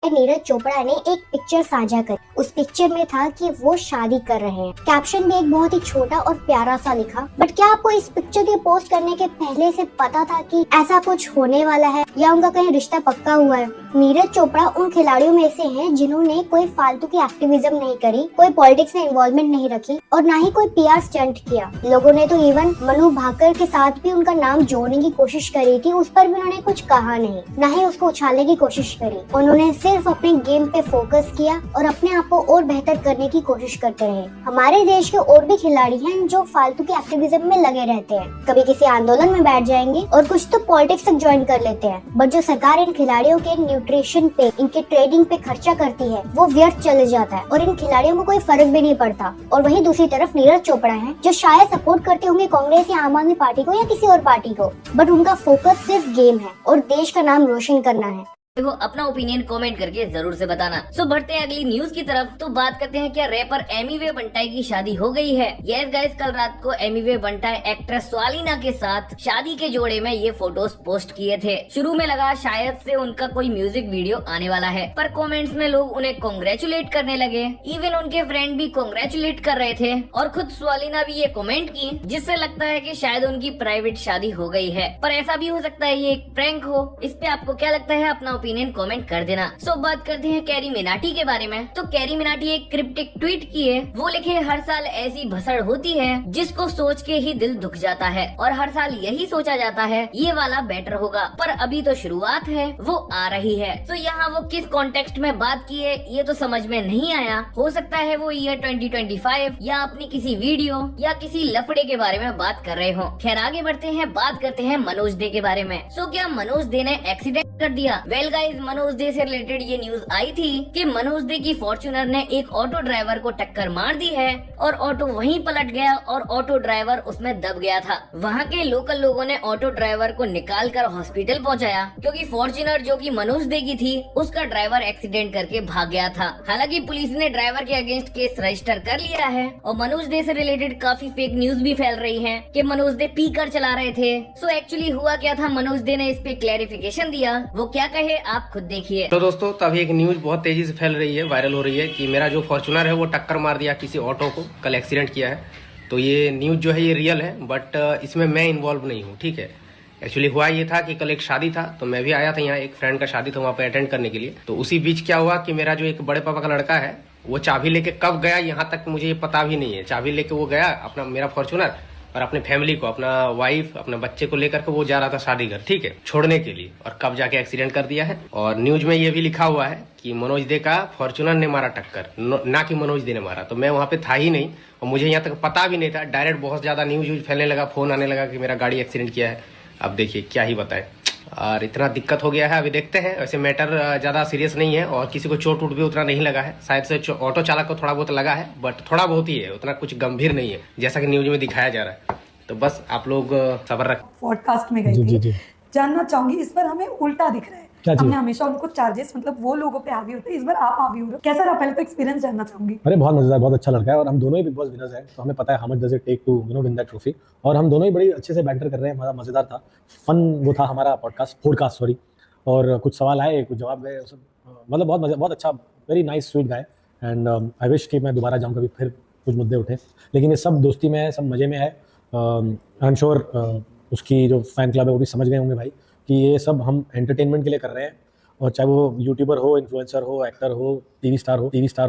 नीरज चोपड़ा ने एक पिक्चर साझा करी। उस पिक्चर में था कि वो शादी कर रहे हैं। कैप्शन भी एक बहुत ही छोटा और प्यारा सा लिखा। बट क्या आपको इस पिक्चर के पोस्ट करने के पहले से पता था कि ऐसा कुछ होने वाला है या उनका कहीं रिश्ता पक्का हुआ है? नीरज चोपड़ा उन खिलाड़ियों में से हैं जिन्होंने कोई फालतू की एक्टिविज्म नहीं करी, कोई पॉलिटिक्स में इन्वॉल्वमेंट नहीं रखी और ना ही कोई पीआर स्टंट किया। लोगों ने तो इवन मनु भाकर के साथ भी उनका नाम जोड़ने की कोशिश करी थी, उस पर भी उन्होंने कुछ कहा नहीं, ना ही उसको उछालने की कोशिश करी। उन्होंने सिर्फ अपने गेम पे फोकस किया और अपने आप को और बेहतर करने की कोशिश करते रहे। हमारे देश के और भी खिलाड़ी हैं जो फालतू के एक्टिविज्म में लगे रहते हैं, कभी किसी आंदोलन में बैठ जाएंगे और कुछ तो पॉलिटिक्स तक ज्वाइन कर लेते हैं। बट जो सरकार इन खिलाड़ियों के न्यूट्रिशन पे, इनके ट्रेडिंग पे खर्चा करती है, वो व्यर्थ चले जाता है और इन खिलाड़ियों को कोई फर्क भी नहीं पड़ता। और वहीं दूसरी तरफ नीरज चोपड़ा है जो शायद सपोर्ट करते होंगे कांग्रेस या आम आदमी पार्टी को या किसी और पार्टी को, बट उनका फोकस सिर्फ गेम है और देश का नाम रोशन करना है। देखो, अपना ओपिनियन कमेंट करके जरूर से बताना। सो बढ़ते हैं अगली न्यूज की तरफ। तो बात करते हैं, क्या रैपर एमी वे बंटाई की शादी हो गई है? यस गाइस, कल रात को एमी वे बंटाई एक्ट्रेस स्वालिना के साथ शादी के जोड़े में ये फोटोज पोस्ट किए थे। शुरू में लगा शायद से उनका कोई म्यूजिक वीडियो आने वाला है, पर कमेंट्स में लोग उन्हें कांग्रेचुलेट करने लगे। इवन उनके फ्रेंड भी कांग्रेचुलेट कर रहे थे और खुद स्वालिना भी ये कमेंट की, जिससे लगता है कि शायद उनकी प्राइवेट शादी हो गई है। पर ऐसा भी हो सकता है ये एक प्रैंक हो। इस पे आपको क्या लगता है? अपना ओपिनियन कमेंट कर देना। सो बात करते हैं कैरी मिनाटी के बारे में। तो कैरी मिनाटी एक क्रिप्टिक ट्वीट किए। वो लिखे, हर साल ऐसी भसड़ होती है जिसको सोच के ही दिल दुख जाता है और हर साल यही सोचा जाता है ये वाला बेटर होगा, पर अभी तो शुरुआत है, वो आ रही है। तो यहाँ वो किस कॉन्टेक्स्ट में बात की है ये तो समझ में नहीं आया। हो सकता है वो ईयर 2025 या अपनी किसी वीडियो या किसी लफड़े के बारे में बात कर रहे हो। खैर आगे बढ़ते हैं, बात करते हैं मनोज दे के बारे में। सो क्या मनोज दे ने एक्सीडेंट कर दिया? वेल गाइस, मनोज दे से रिलेटेड ये न्यूज आई थी कि मनोज दे की फॉर्च्यूनर ने एक ऑटो ड्राइवर को टक्कर मार दी है और ऑटो वहीं पलट गया और ऑटो ड्राइवर उसमें दब गया था। वहाँ के लोकल लोगों ने ऑटो ड्राइवर को निकाल कर हॉस्पिटल पहुँचाया, क्योंकि फॉर्च्यूनर जो कि मनोज दे की थी उसका ड्राइवर एक्सीडेंट करके भाग गया था। हालांकि पुलिस ने ड्राइवर के अगेंस्ट केस रजिस्टर कर लिया है और मनोज दे से रिलेटेड काफी फेक न्यूज भी फैल रही है कि मनोज दे पी कर चला रहे थे। सो एक्चुअली हुआ क्या था, मनोज दे ने इस पे क्लैरिफिकेशन दिया। वो क्या कहे आप खुद देखिए। तो दोस्तों, तभी एक न्यूज बहुत तेजी से फैल रही है, वायरल हो रही है कि मेरा जो फॉर्च्यूनर है वो टक्कर मार दिया किसी ऑटो को, कल एक्सीडेंट किया है। तो ये न्यूज जो है ये रियल है, बट इसमें मैं इन्वॉल्व नहीं हूँ, ठीक है। एक्चुअली हुआ ये था कि कल एक शादी था, तो मैं भी आया था यहाँ, एक फ्रेंड का शादी था, वहाँ पे अटेंड करने के लिए। तो उसी बीच क्या हुआ कि मेरा जो एक बड़े पापा का लड़का है वो चाबी लेके कब गया यहाँ तक मुझे ये पता भी नहीं है। चाबी लेके वो गया अपना, मेरा फॉर्च्यूनर, और अपने फैमिली को, अपना वाइफ, अपने बच्चे को लेकर के वो जा रहा था शादी घर, ठीक है, छोड़ने के लिए, और कब जाके एक्सीडेंट कर दिया है। और न्यूज में ये भी लिखा हुआ है कि मनोज दे का फॉर्च्यूनर ने मारा टक्कर, ना कि मनोज दे ने मारा। तो मैं वहाँ पे था ही नहीं और मुझे यहाँ तक पता भी नहीं था। डायरेक्ट बहुत ज्यादा न्यूज फैलने लगा, फोन आने लगा कि मेरा गाड़ी एक्सीडेंट किया है। अब देखिए क्या ही बताए, और इतना दिक्कत हो गया है। अभी देखते हैं, वैसे मैटर ज्यादा सीरियस नहीं है और किसी को चोट वोट भी उतना नहीं लगा है। शायद से ऑटो चालक को थोड़ा बहुत लगा है, बट थोड़ा बहुत ही है, उतना कुछ गंभीर नहीं है जैसा कि न्यूज में दिखाया जा रहा है। तो बस आप लोग सब्र रखें। पॉडकास्ट में गई थी, जानना चाहूंगी इस पर हमें उल्टा दिख रहा है। हमने हमेशा उनको चार्जेस, मतलब वो लोगों पे हावी होते हैं, इस बार आप हावी हो रहे हो, कैसा रहा? पहले तो एक्सपीरियंस जानना चाहूंगी। अरे बहुत मजेदार, बहुत अच्छा लड़का है और हम दोनों ही बिग बॉस विनर्स हैं, तो हमें पता है how much does it take to win that trophy. और हम दोनों ही बड़ी अच्छे से बैंटर कर रहे हैं, हमारा मजेदार था, फन वो था हमारा पॉडकास्ट सॉरी। और कुछ सवाल आए, कुछ जवाब गए, मतलब बहुत अच्छा, very nice sweet guy. And I wish कि मैं दोबारा जाऊँ कभी, फिर कुछ मुद्दे उठे, लेकिन ये सब दोस्ती में है, सब मजे में है। आई एम श्योर उसकी जो फैन क्लब है वो भी समझ गए होंगे भाई कि ये सब हम एंटरटेनमेंट के लिए कर रहे हैं। और चाहे वो यूट्यूबर हो, इन्फ्लुएंसर हो, एक्टर हो, टीवी स्टार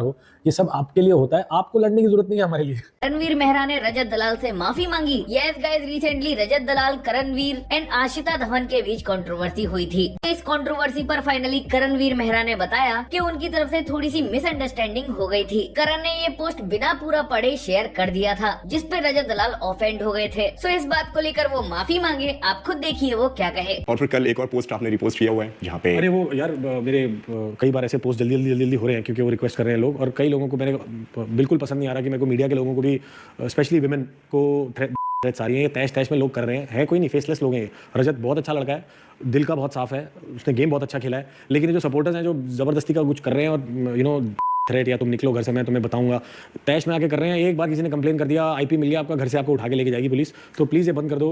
हो, ये सब आपके लिए होता है, आपको लड़ने की जरूरत नहीं है हमारे लिए। करणवीर मेहरा ने रजत दलाल से माफी मांगी। Yes guys, recently Rajat Dalal, Karanveer and Ashita Dhawan के बीच कंट्रोवर्सी हुई थी। इस कंट्रोवर्सी पर फाइनली करणवीर मेहरा ने बताया कि उनकी तरफ से थोड़ी सी मिसअंडरस्टैंडिंग हो गई थी। करण ने ये पोस्ट बिना पूरा पढ़े शेयर कर दिया था, जिस पे रजत दलाल ऑफेंड हो गए थे। सो इस बात को लेकर वो माफी मांगे, आप खुद देखिए वो क्या कहे। और फिर कल एक और पोस्ट आपने रिपोस्ट किया हुआ है जहाँ पे, अरे वो यार मेरे कई बार ऐसे पोस्ट जल्दी हो रहे हैं क्योंकि वो रिक्वेस्ट कर रहे हैं लोग, और कई लोगों को मैंने बिल्कुल पसंद नहीं आ रहा कि मेरे को मीडिया के लोगों को भी, स्पेशली विमेन को थ्रेट्स आ रही हैं, तैश में लोग कर रहे हैं कोई नहीं, फेसलेस लोग हैं। रजत बहुत अच्छा लड़का है, दिल का बहुत साफ है, उसने गेम बहुत अच्छा खेला है, लेकिन ये जो सपोर्टर्स हैं जो जबरदस्ती का कुछ कर रहे हैं और थ्रेट या तुम निकलो घर से, मैं तुम्हें बताऊंगा। तैश में आके कर रहे हैं। एक बार किसी ने कंप्लेन कर दिया, आईपी मिल गया आपका, घर से आपको उठा के लेके जाएगी पुलिस। तो प्लीज़ ये बंद कर दो।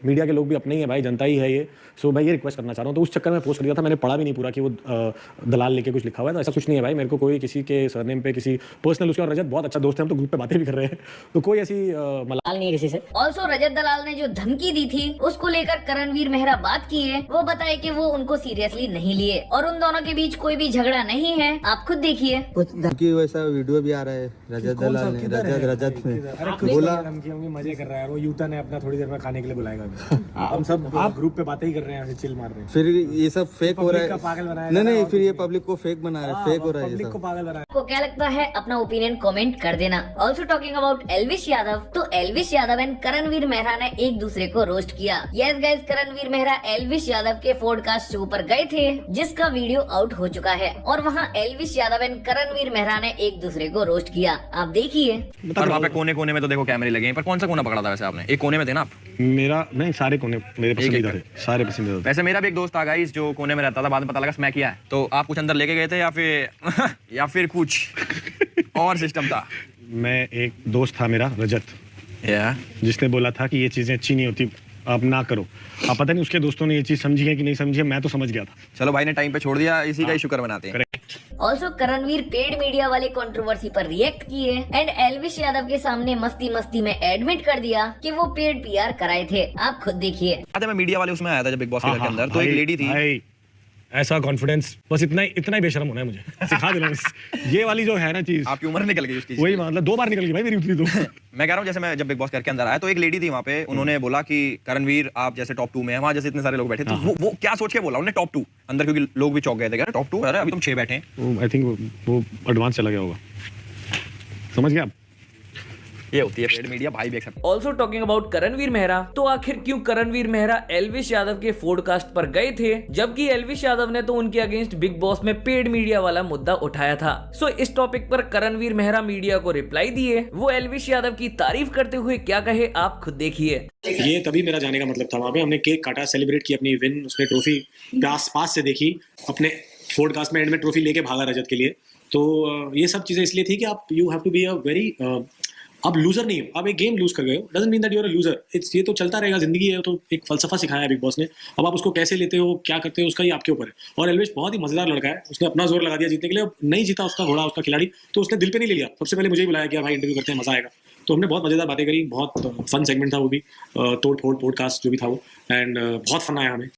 मीडिया के लोग भी अपने ही है भाई, जनता ही है ये। सो भाई ये रिक्वेस्ट करना चाह रहा हूँ। तो उस चक्कर में पोस्ट कर दिया था, मैंने पढ़ा भी नहीं पूरा कि वो दलाल लेके कुछ लिखा हुआ है। तो ऐसा कुछ नहीं है भाई, मेरे को कोई किसी के सरनेम पे किसी पर्सनल उसके, और रजत बहुत अच्छा दोस्त है, हम तो ग्रुप पे बातें भी कर रहे हैं, तो कोई ऐसी मलाल नहीं है किसी से। ऑल्सो रजत दलाल ने जो धमकी दी थी उसको लेकर करणवीर मेहरा बात की है। वो बताए कि वो उनको सीरियसली नहीं लिए और उन दोनों के बीच कोई भी झगड़ा नहीं है। आप खुद देखिए, कुछ धमकी वैसा वीडियो भी आ रहा है रजत दलाल ने, रजत ने बोला मजे कर रहा है वो। यूटर्न है अपना, थोड़ी देर में खाने के लिए बुलाएगा। हम सब ग्रुप पे बातें ही कर रहे हैं, चिल मार रहे हैं। फिर ये सब फेक हो रहा है, पागल बनाया। नहीं फिर ये पब्लिक को फेक बना रहा है, फेक हो रहा है ये सब। को पागल बनाया। आपको क्या लगता है अपना ओपिनियन कमेंट कर देना। Also talking about Elvish Yadav, तो एल्विश यादव एंड करणवीर मेहरा ने एक दूसरे को रोस्ट किया। यस गाइस, करणवीर मेहरा एल्विश यादव के पॉडकास्ट शो पर गए थे जिसका वीडियो आउट हो चुका है और वहाँ एल्विश यादव एंड करणवीर मेहरा ने एक दूसरे को रोस्ट किया। आप देखिए। पर वहाँ पे कोने कोने में तो देखो कैमरे लगे हैं, पर कौन सा कोना पकड़ा था वैसे आपने? एक कोने में थे ना आप? मेरा नहीं, सारे कोने मेरे पसंदीदा थे, सारे पसंदीदा थे। वैसे मेरा भी एक दोस्त था गाइस जो कोने में रहता था, बाद में पता लगा स्मैक किया है। तो आप कुछ अंदर लेके गए थे या फिर कुछ और सिस्टम था? मैं एक दोस्त था मेरा रजत, जिसने बोला था कि ये चीजें अच्छी नहीं होती, आप ना करो। आप पता नहीं उसके दोस्तों ने ये चीज समझी है कि नहीं समझी है, मैं तो समझ गया था। चलो भाई ने टाइम पे छोड़ दिया, इसी का ही शुक्र मनाते हैं। ऑल्सो करणवीर पेड मीडिया वाले कंट्रोवर्सी पर रिएक्ट किए एंड एल्विश यादव के सामने मस्ती मस्ती में एडमिट कर दिया कि वो पेड पीआर कराए थे। आप खुद देखिए। मैं मीडिया वाले उसमें आया था जब बिग बॉस के घर के अंदर, तो एक लेडी थी। ऐसा कॉन्फिडेंस, बस इतना ही बेशरम होना है मुझे, सिखा देना बस। ये वाली जो है ना चीज, आपकी उम्र निकल गई उसकी। वही मतलब 2 बार निकल गई भाई मेरी उतनी तो। मैं कह रहा हूँ जैसे मैं जब बिग बॉस के अंदर आया तो एक लेडी थी वहाँ पे, उन्होंने बोला कि करणवीर आप जैसे टॉप 2 में है, वहाँ जैसे इतने सारे लोग बैठे, तो वो क्या सोच के बोला उन्होंने टॉप 2 अंदर, क्योंकि लोग भी चौंक गए थे, टॉप 2 अरे अभी तुम 6 बैठे हैं। आई थिंक वो एडवांस चला गया होगा, समझ गया आप? ये होती है पेड मीडिया, भाई भी accept. Also talking about Karanveer Mehra, तो आखिर क्यों करणवीर मेहरा एल्विश यादव के पॉडकास्ट पर गए थे, जबकि एल्विश यादव ने तो उनके अगेंस्ट बिग बॉस में पेड मीडिया वाला मुद्दा उठाया था। सो इस टॉपिक पर करणवीर मेहरा मीडिया को रिप्लाई दिए। वो एल्विश यादव की तारीफ करते हुए क्या कहे, आप खुद देखिए। ये तभी मेरा जाने का मतलब था। वहाँ पे हमने केक काटा, सेलिब्रेट की अपनी विन, उसने ट्रॉफी पास से देखी, अपने पॉडकास्ट में एंड में ट्रॉफी लेके भागा रजत के लिए। तो ये सब चीजें इसलिए थी कि आप you have to be a very, आप लूजर नहीं हो, आप एक गेम लूज कर गए हो, doesn't mean that you are a loser. It's, ये तो चलता रहेगा, जिंदगी है, तो एक फलसफा सिखाया है बिग बॉस ने। अब आप उसको कैसे लेते हो, क्या करते हो, उसका ही आपके ऊपर है। और एल्विश बहुत ही मजेदार लड़का है, उसने अपना जोर लगा दिया जीतने के लिए। नहीं जीता उसका घोड़ा, उसका खिलाड़ी, तो उसने दिल पे नहीं ले लिया। सबसे पहले मुझे ही बुलाया कि भाई इंटरव्यू करते हैं, मजा आएगा। तो हमने बहुत मजेदार बातें करी, बहुत फन सेगमेंट था वो भी, तोड़ फोड़ पॉडकास्ट जो भी था वो, एंड बहुत फन आया हमें।